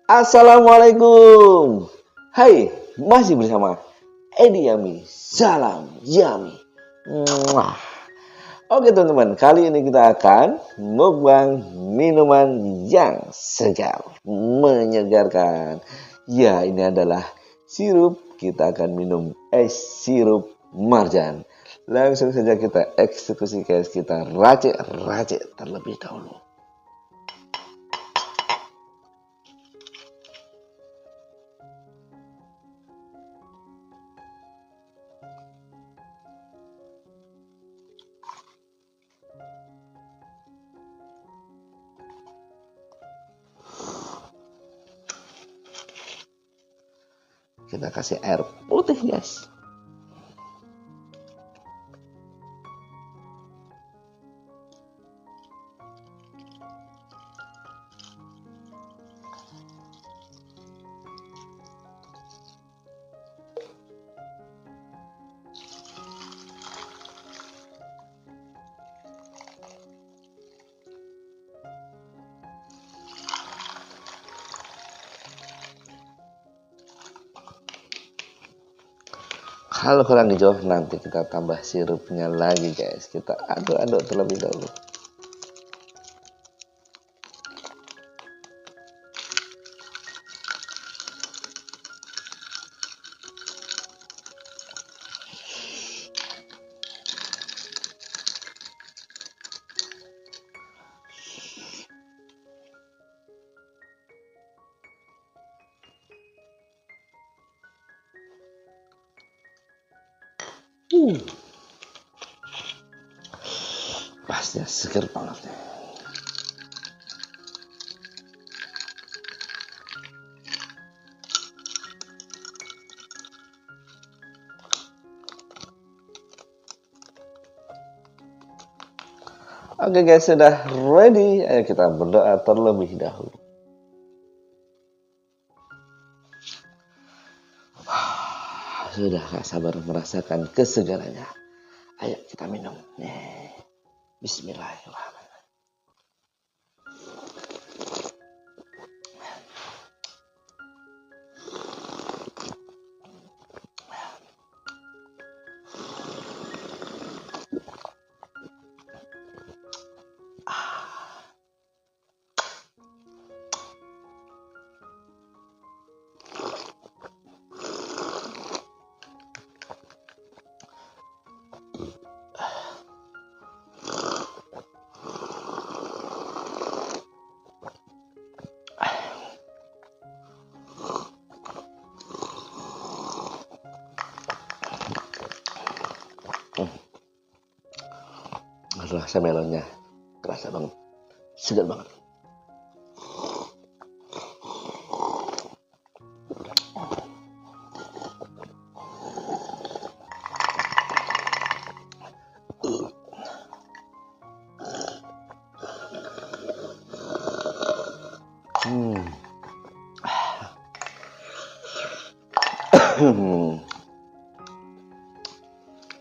Assalamualaikum. Hai, masih bersama Edi Yami. Salam Yami. Mwah. Oke teman-teman, kali ini kita akan mukbang minuman yang segar, menyegarkan. Ya, ini adalah sirup. Kita akan minum es sirup marjan. Langsung saja kita eksekusi guys, kita racik-racik terlebih dahulu. Kita kasih air putih guys. Kalau kurang hijau, nanti kita tambah sirupnya lagi guys. Kita aduk-aduk terlebih dahulu. Pasnya seger banget nih. Oke guys, sudah ready. Ayo kita berdoa terlebih dahulu. Sudah gak sabar merasakan kesegarannya. Ayo kita minum. Nih. Bismillahirrahmanirrahim. Rasa melonnya kerasa banget, segar banget.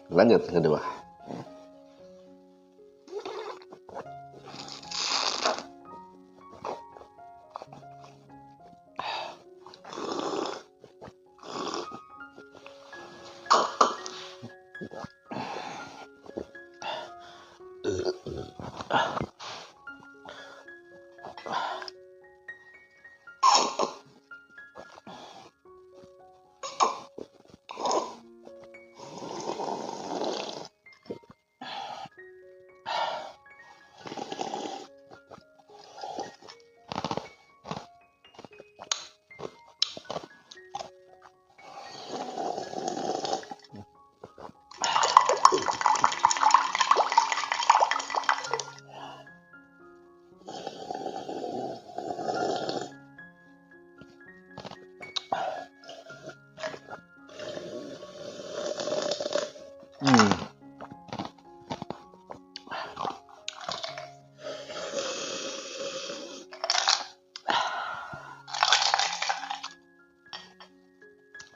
Lanjut ke kedua.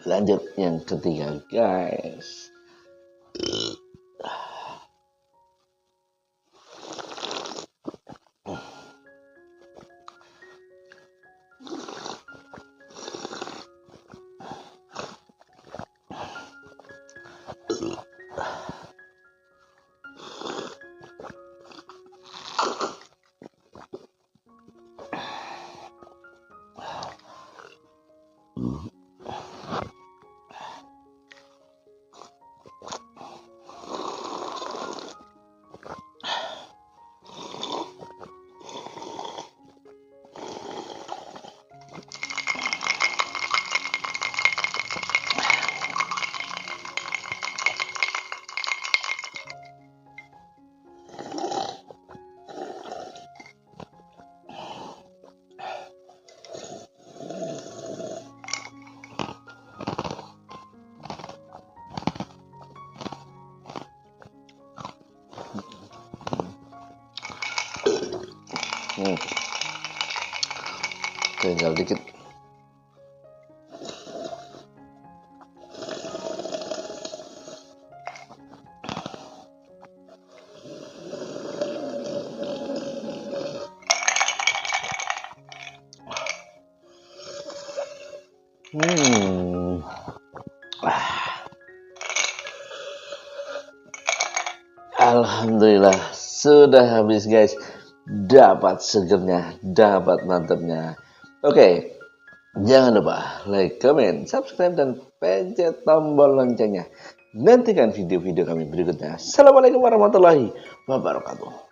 Lanjut yang ketiga guys. Tinggal dikit. Alhamdulillah sudah habis guys. Dapat segernya, dapat mantapnya. Oke, jangan lupa like, comment, subscribe, dan pencet tombol loncengnya. Nantikan video-video kami berikutnya. Assalamualaikum warahmatullahi wabarakatuh.